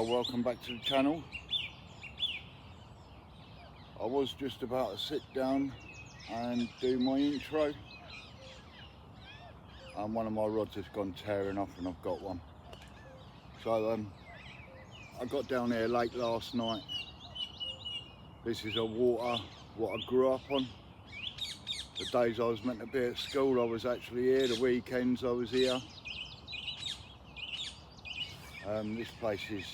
Well, welcome back to the channel. I was just about to sit down and do my intro, and one of my rods has gone tearing off and I've got one. So I got down here late last night. This is a water what I grew up on. The days I was meant to be at school I was actually here, the weekends I was here. This place is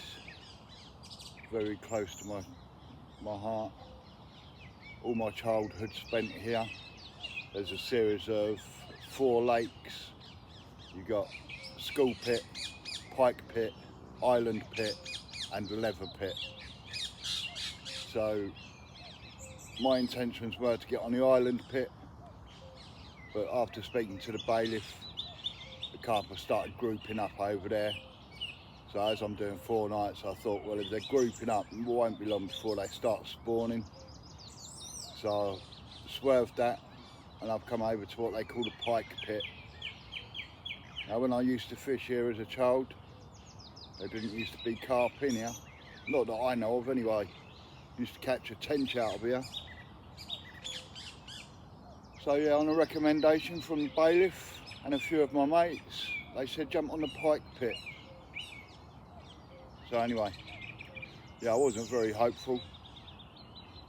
very close to my heart. All my childhood spent here. There's a series of 4 lakes. You got school pit, pike pit, island pit and leather pit. So my intentions were to get on the island pit, but after speaking to the bailiff, the carp started grouping up over there. So as I'm doing 4 nights, I thought, well, if they're grouping up, it won't be long before they start spawning. So I swerved that and I've come over to what they call the pike pit. Now, when I used to fish here as a child, there didn't used to be carp in here. Not that I know of anyway. Used to catch a tench out of here. So yeah, on a recommendation from the bailiff and a few of my mates, they said jump on the pike pit. So anyway, yeah, I wasn't very hopeful.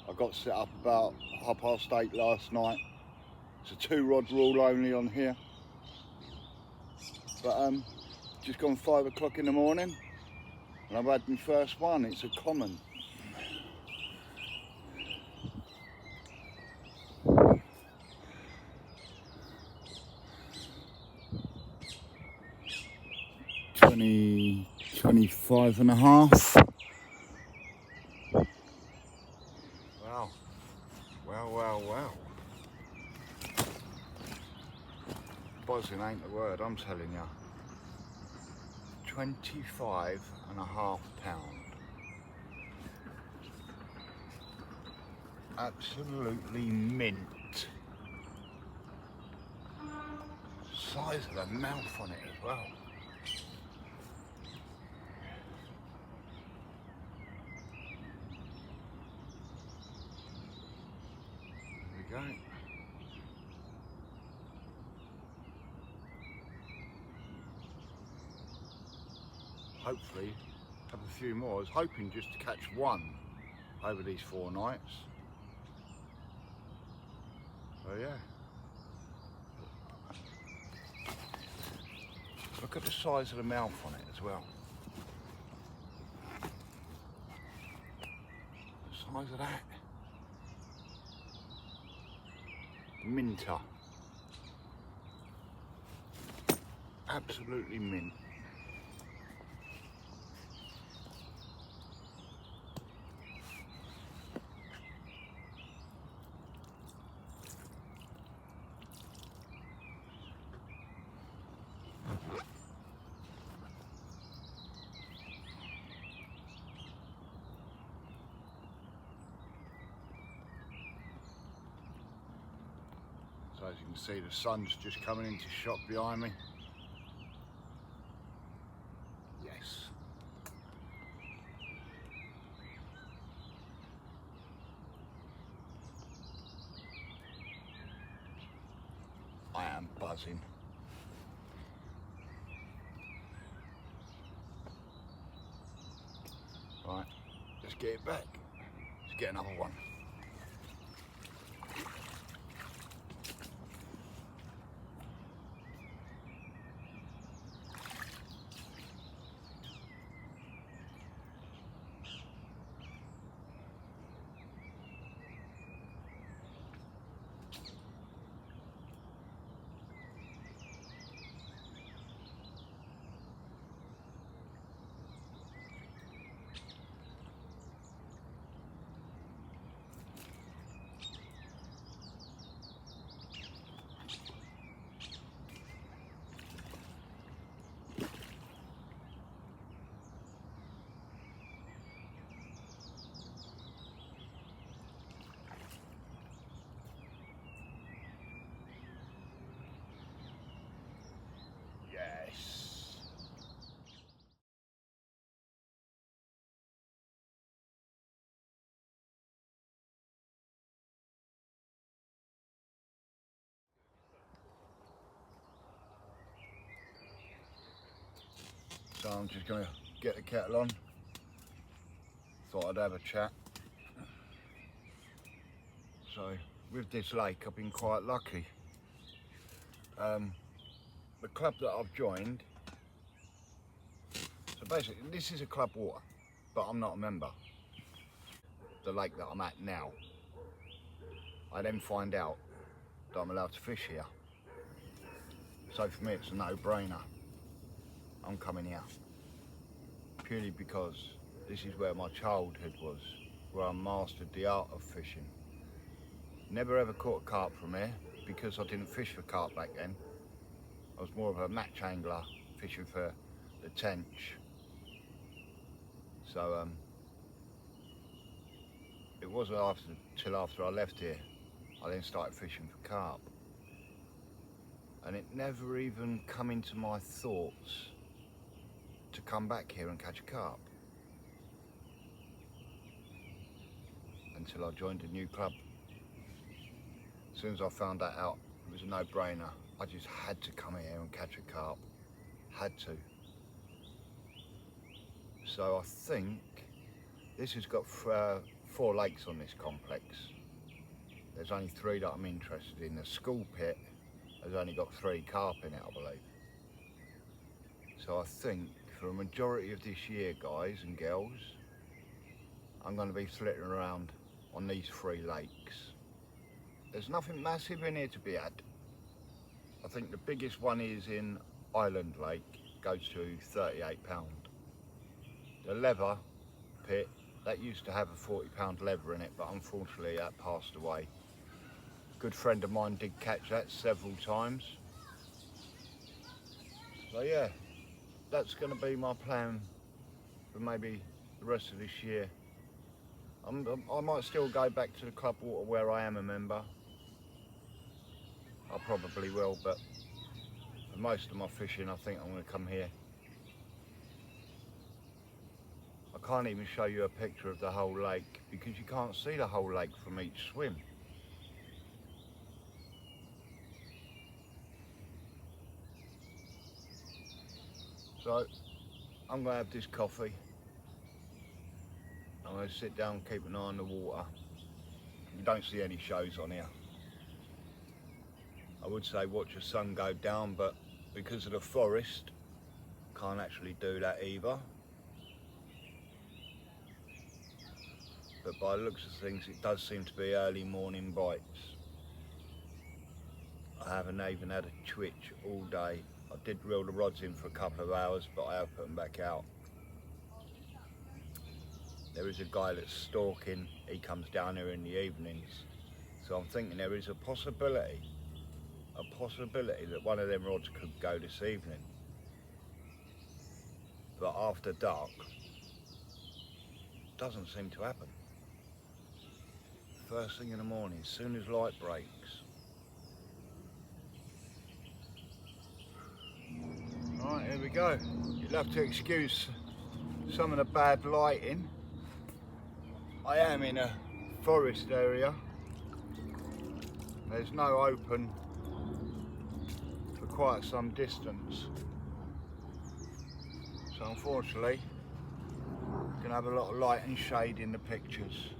I got set up about 8:30 last night. It's a 2-rod rule only on here. But just gone 5 o'clock in the morning and I've had my first one. It's a common. $25.5. Wow. Buzzing ain't the word, I'm telling you. 25.5 pound. Absolutely mint. Size of the mouth on it as well. There we go. Hopefully have a few more. I was hoping just to catch one over these 4 nights. So yeah. Look at the size of the mouth on it as well. The size of that. Minter. Absolutely mint. So as you can see, the sun's just coming into shot behind me. Yes. I am buzzing. Right, let's get it back. Let's get another one. So I'm just going to get the kettle on. Thought I'd have a chat. So with this lake I've been quite lucky. The club that I've joined, so basically this is a club water, but I'm not a member. The lake that I'm at now, I then find out that I'm allowed to fish here. So for me it's a no-brainer. I'm coming here. Purely because this is where my childhood was, where I mastered the art of fishing. Never ever caught a carp from here because I didn't fish for carp back then. I was more of a match angler, fishing for the tench. So it wasn't till after I left here, I then started fishing for carp. And it never even come into my thoughts to come back here and catch a carp. Until I joined a new club. As soon as I found that out, it was a no-brainer. I just had to come here and catch a carp. Had to. So I think this has got 4 lakes on this complex. There's only 3 that I'm interested in. The school pit has only got 3 carp in it, I believe. So I think for a majority of this year, guys and girls, I'm going to be flitting around on these 3 lakes. There's nothing massive in here to be had. I think the biggest one is in Island Lake, goes to £38. The leather pit, that used to have a £40 leather in it, but unfortunately that passed away. A good friend of mine did catch that several times. So yeah, that's going to be my plan for maybe the rest of this year. I might still go back to the club water where I am a member. I probably will, but for most of my fishing I think I'm going to come here. I can't even show you a picture of the whole lake because you can't see the whole lake from each swim. So I'm going to have this coffee. I'm going to sit down and keep an eye on the water. You don't see any shows on here. I would say watch the sun go down, but because of the forest, can't actually do that either. But by the looks of things, it does seem to be early morning bites. I haven't even had a twitch all day. I did reel the rods in for a couple of hours, but I have put them back out. There is a guy that's stalking. He comes down here in the evenings. So I'm thinking there is a possibility that one of them rods could go this evening. But after dark, doesn't seem to happen. First thing in the morning, as soon as light breaks. Right, here we go. You'll have to excuse some of the bad lighting. I am in a forest area. There's no open for quite some distance. So unfortunately, you can have a lot of light and shade in the pictures.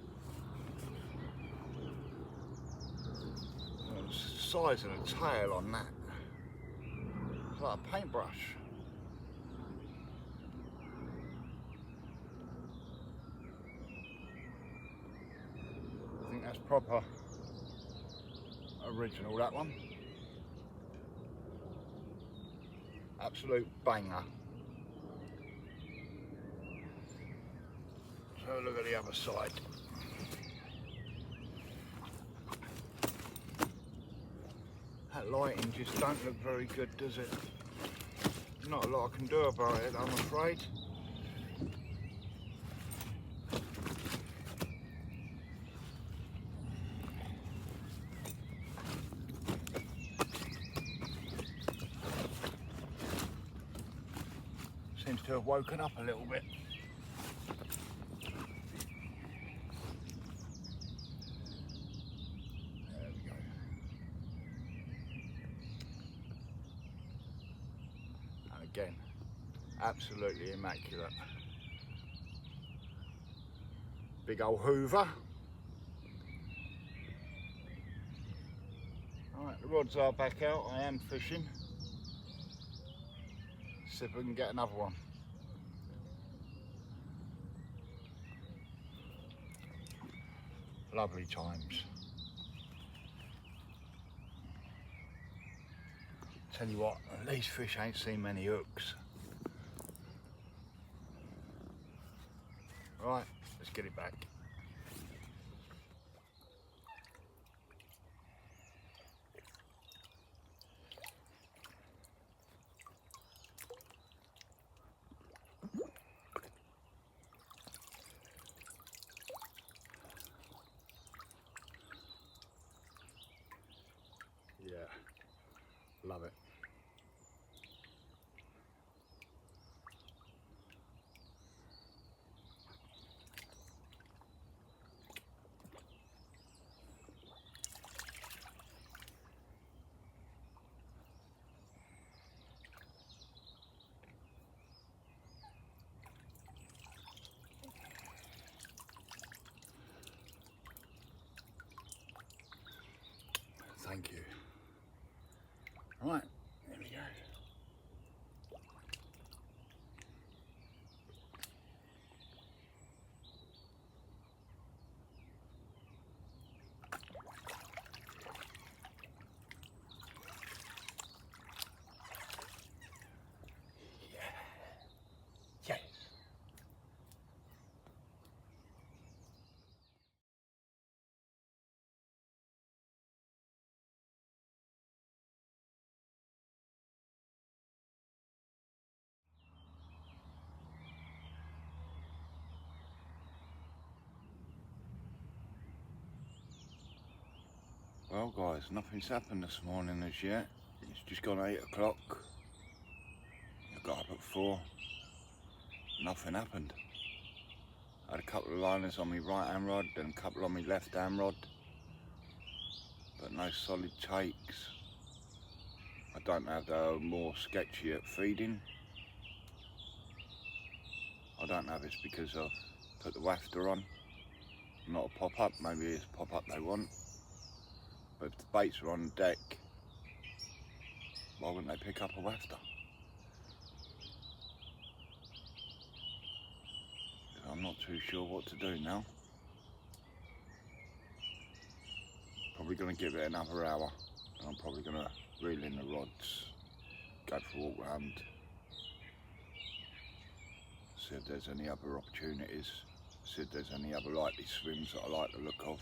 The size of the tail on that, it's like a paintbrush. I think that's proper original, that one. Absolute banger. So look at the other side. That lighting just don't look very good, does it? Not a lot I can do about it, I'm afraid. Seems to have woken up a little bit. There we go. And again, Absolutely immaculate. Big old hoover. Right, the rods are back out. I am fishing. See if we can get another one. Lovely times. Tell you what, these fish ain't seen many hooks. Right, let's get it back. Yeah, love it. Thank you. Right, there we go. Yes. Well guys, nothing's happened this morning as yet. It's just gone 8 o'clock. I got up at 4. Nothing happened. I had a couple of liners on my right hand rod, then a couple on my left hand rod. But no solid takes. I don't know if they're more sketchy at feeding. I don't know if it's because I've put the wafter on, not a pop-up. Maybe it's a pop-up they want. But if the baits are on deck, why wouldn't they pick up a wafter? I'm not too sure what to do now. Probably going to give it another hour, and I'm probably going to reel in the rods, go for a walk round, see if there's any other opportunities, see if there's any other likely swims that I like the look of.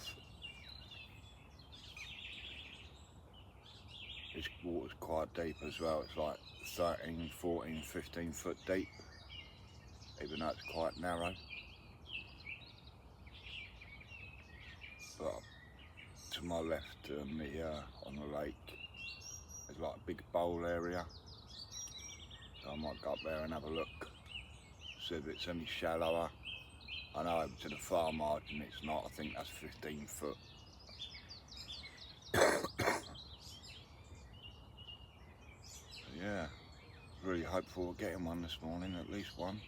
This water's quite deep as well. It's like 13, 14, 15 foot deep, even though it's quite narrow. But to my left on the lake, there's like a big bowl area. So I might go up there and have a look, see if it's any shallower. I know over to the far margin it's not. I think that's 15 foot. Yeah, really hopeful of getting one this morning, at least one.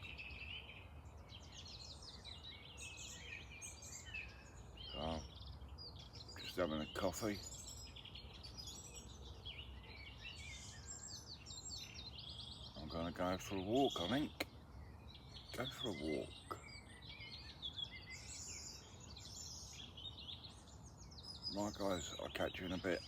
So, just having a coffee. I'm gonna go for a walk, I think. Go for a walk. Right guys, I'll catch you in a bit.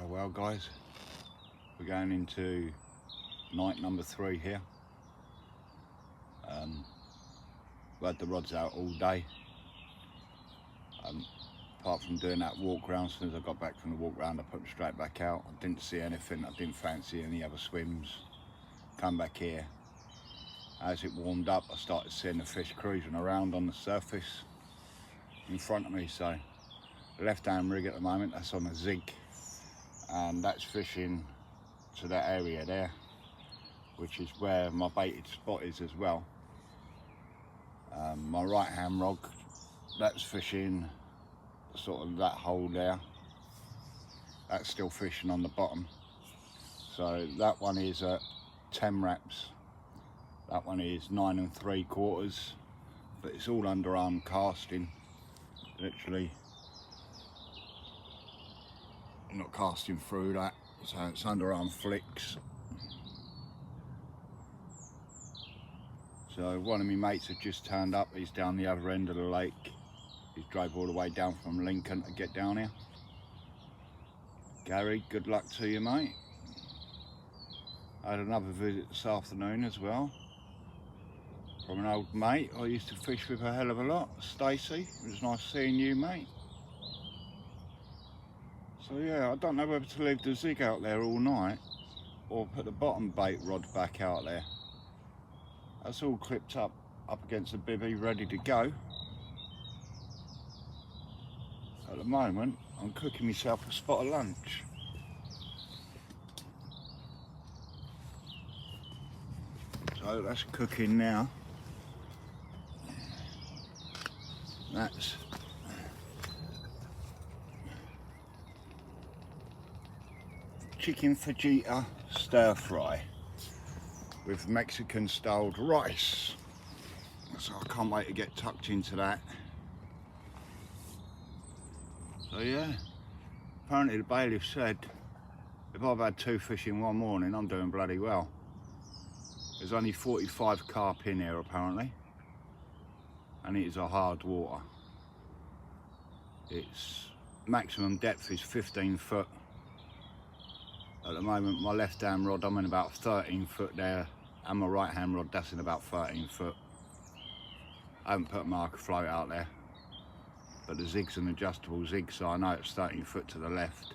Oh well guys, we're going into night number 3 here. I've had the rods out all day. Apart from doing that walk round, as soon as I got back from the walk round, I put them straight back out. I didn't see anything, I didn't fancy any other swims. Come back here. As it warmed up, I started seeing the fish cruising around on the surface in front of me. So the left-hand rig at the moment, that's on a zig, and that's fishing to that area there, which is where my baited spot is as well. My right-hand rod, that's fishing sort of that hole there. That's still fishing on the bottom. So that one is at 10 wraps. That one is 9 3/4, but it's all underarm casting, literally. I'm not casting through that, so it's underarm flicks. So one of my mates had just turned up, he's down the other end of the lake. He's drove all the way down from Lincoln to get down here. Gary, good luck to you, mate. I had another visit this afternoon as well, from an old mate I used to fish with a hell of a lot, Stacey. It was nice seeing you, mate. So yeah, I don't know whether to leave the zig out there all night or put the bottom bait rod back out there. That's all clipped up against the bivvy, ready to go. At the moment, I'm cooking myself a spot of lunch. So that's cooking now. That's chicken fajita stir fry with Mexican styled rice. So I can't wait to get tucked into that. So yeah, apparently the bailiff said if I've had 2 fish in one morning, I'm doing bloody well. There's only 45 carp in here apparently, and it is a hard water. Its maximum depth is 15 foot. At the moment, my left hand rod, I'm in about 13 foot there, and my right hand rod, that's in about 13 foot. I haven't put a marker float out there, but the zig's an adjustable zig, so I know it's 13 foot to the left.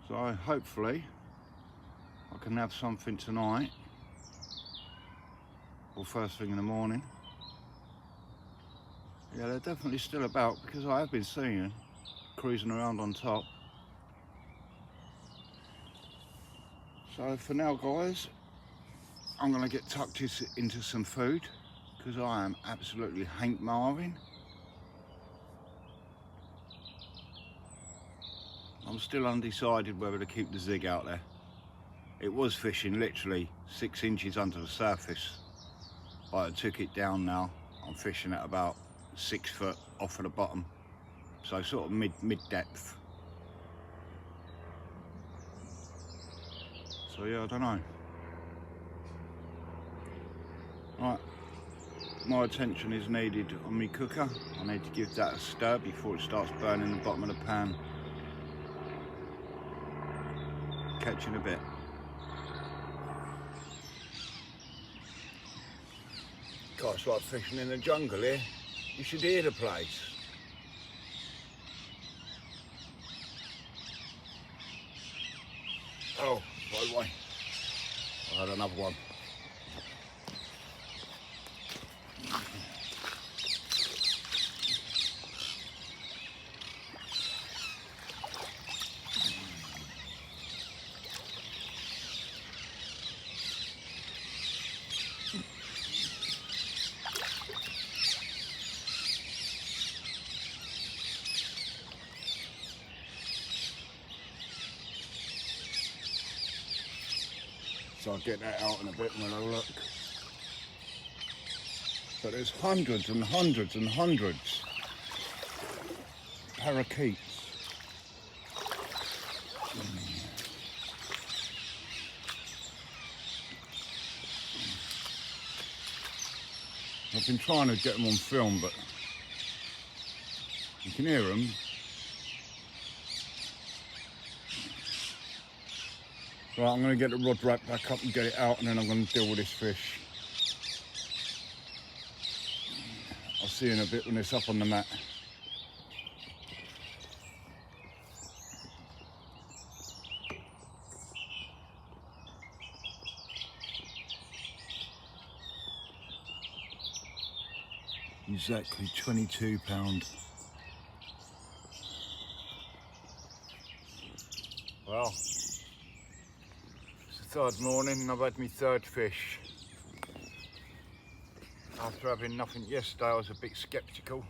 So hopefully I can have something tonight or first thing in the morning. Yeah, they're definitely still about, because I have been seeing them cruising around on top. So for now, guys, I'm going to get tucked into some food, because I am absolutely hank marvin. I'm still undecided whether to keep the zig out there. It was fishing literally 6 inches under the surface, but I took it down now. I'm fishing at about 6 foot off of the bottom, so sort of mid depth. So yeah, I don't know. Right, my attention is needed on my cooker. I need to give that a stir before it starts burning the bottom of the pan. Catch you in a bit. God, it's like fishing in the jungle here. You should hear the place. Oh, by the way, I had another one. So I'll get that out in a bit and we'll have a look. But there's hundreds and hundreds and hundreds of parakeets. I've been trying to get them on film, but you can hear them. So Right, I'm going to get the rod wrapped back up and get it out, and then I'm going to deal with this fish. I'll see you in a bit when it's up on the mat. Exactly 22 pound. Well, it's the third morning and I've had my third fish. After having nothing yesterday, I was a bit sceptical.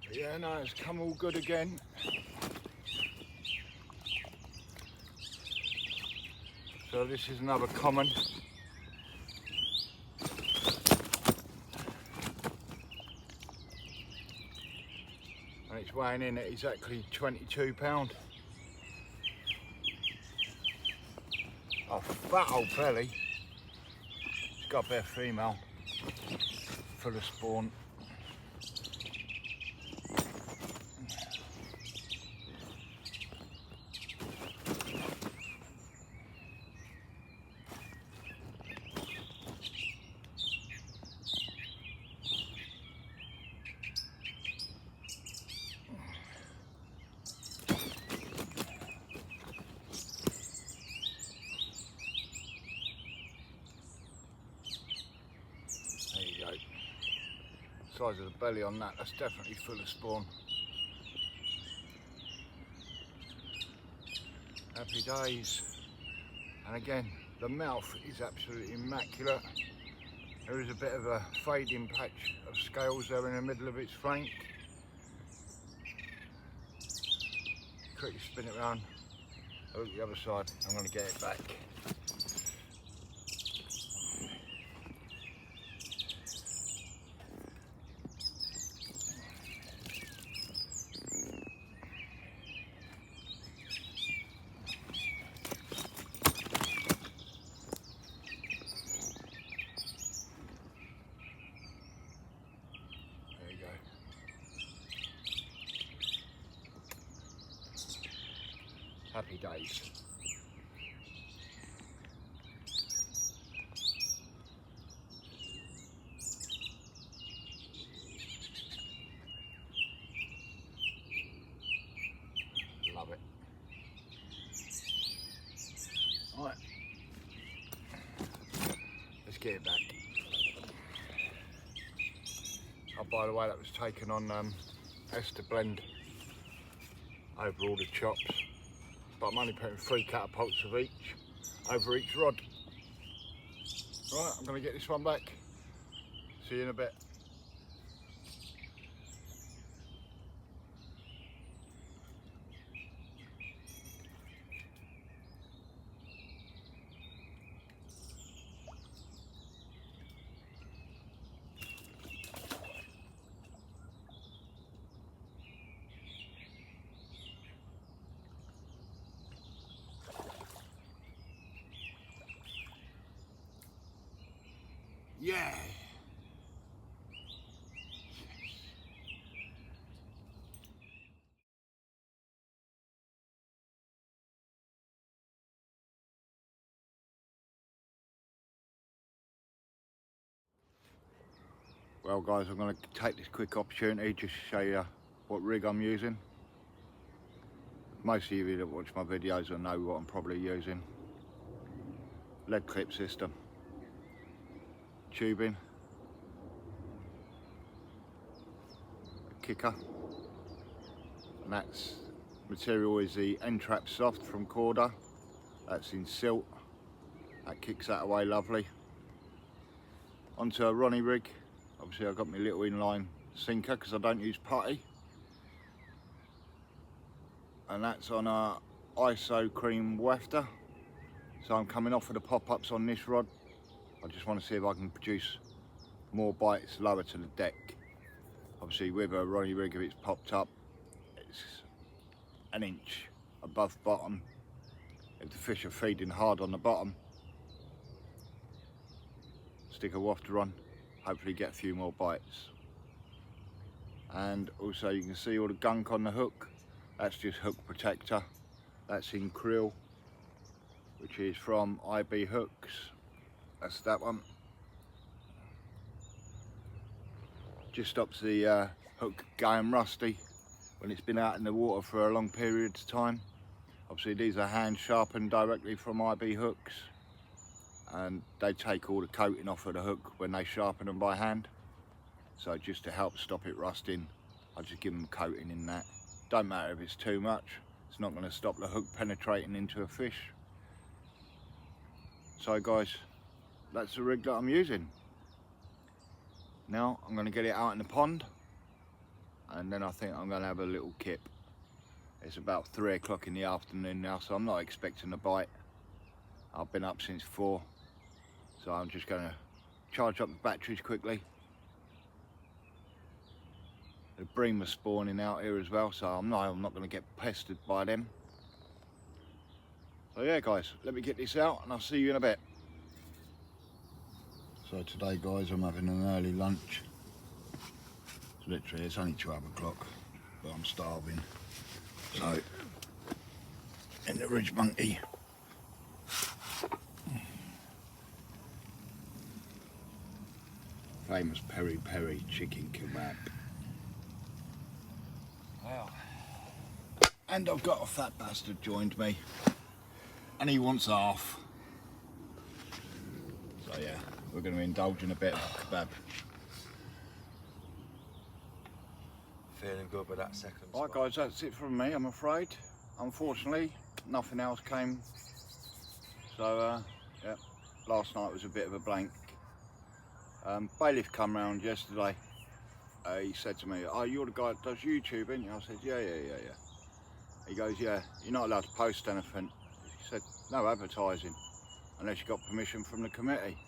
But yeah, no, it's come all good again. So this is another common. And it's weighing in at exactly 22 pound. A fat old belly. It's got a bit of female, full of spawn. Size of the belly on that, that's definitely full of spawn. Happy days. And again, the mouth is absolutely immaculate. There is a bit of a fading patch of scales there in the middle of its flank. Quickly spin it around, look at the other side, I'm going to get it back. Happy days. Love it. Right. Let's get it back. Oh, by the way, that was taken on ester blend over all the chops. But I'm only putting 3 catapults of each over each rod. Right, I'm going to get this one back. See you in a bit. Yeah. Well guys, I'm going to take this quick opportunity just to show you what rig I'm using. Most of you that watch my videos will know what I'm probably using. Lead clip system, tubing, a kicker, and that's material is the N-Trap Soft from Corda. That's in silt, that kicks that away lovely. Onto a Ronnie rig. Obviously I've got my little inline sinker because I don't use putty, and that's on a ISO cream wafter. So I'm coming off of the pop-ups on this rod. I just want to see if I can produce more bites lower to the deck. Obviously with a Ronnie rig, if it's popped up, it's an inch above bottom. If the fish are feeding hard on the bottom, stick a wafter on, hopefully get a few more bites. And also you can see all the gunk on the hook. That's just hook protector. That's in krill. which is from IB Hooks. That's that one. Just stops the hook going rusty when it's been out in the water for a long period of time. Obviously these are hand sharpened directly from IB Hooks, and they take all the coating off of the hook when they sharpen them by hand. So just to help stop it rusting, I just give them coating in that. Don't matter if it's too much, it's not going to stop the hook penetrating into a fish. So guys, that's the rig that I'm using. Now I'm going to get it out in the pond, and then I think I'm going to have a little kip. It's about 3 o'clock in the afternoon now, so I'm not expecting a bite. I've been up since 4, so I'm just going to charge up the batteries quickly. The bream are spawning out here as well, so I'm not going to get pestered by them. So yeah guys, let me get this out and I'll see you in a bit. So today guys, I'm having an early lunch. Literally it's only 12 o'clock, but I'm starving. So, in the Ridge Monkey, famous peri peri chicken kebab. Wow. And I've got a fat bastard joined me, and he wants half. So yeah, we're going to indulge in a bit of kebab. Feeling good with that second Right spot. guys, that's it from me, I'm afraid. Unfortunately, nothing else came. So yeah, last night was a bit of a blank. Bailiff come round yesterday. He said to me, "Oh, you're the guy that does YouTube, ain't you?" I said, yeah. He goes, "Yeah, you're not allowed to post anything." He said, "No advertising, unless you got permission from the committee."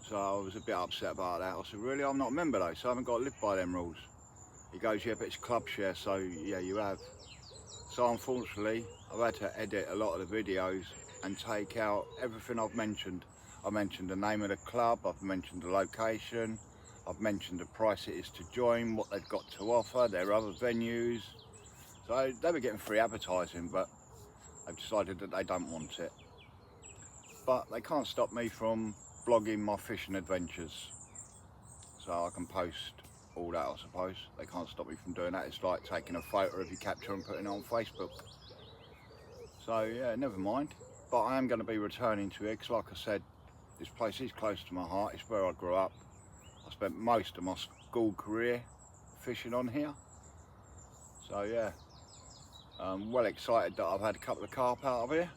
So I was a bit upset about that. I said, "Really? I'm not a member though, so I haven't got to live by them rules." He goes, "Yeah, but it's club share, so yeah, you have." So unfortunately, I've had to edit a lot of the videos and take out everything I've mentioned. I mentioned the name of the club, I've mentioned the location, I've mentioned the price it is to join, what they've got to offer, their other venues. So they were getting free advertising, but they've decided that they don't want it. But they can't stop me from blogging my fishing adventures. So I can post all that, I suppose. They can't stop me from doing that. It's like taking a photo of your capture and putting it on Facebook. So yeah, never mind. But I am going to be returning to it, because like I said, this place is close to my heart. It's where I grew up. I spent most of my school career fishing on here. So yeah, I'm well excited that I've had a couple of carp out of here.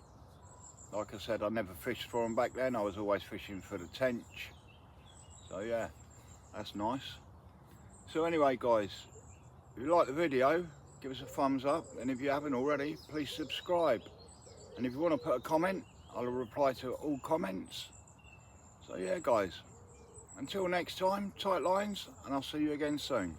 Like I said, I never fished for them back then. I was always fishing for the tench. So yeah, that's nice. So anyway guys, if you like the video, give us a thumbs up, and if you haven't already, please subscribe. And if you want to put a comment, I'll reply to all comments. So yeah guys, until next time, tight lines, and I'll see you again soon.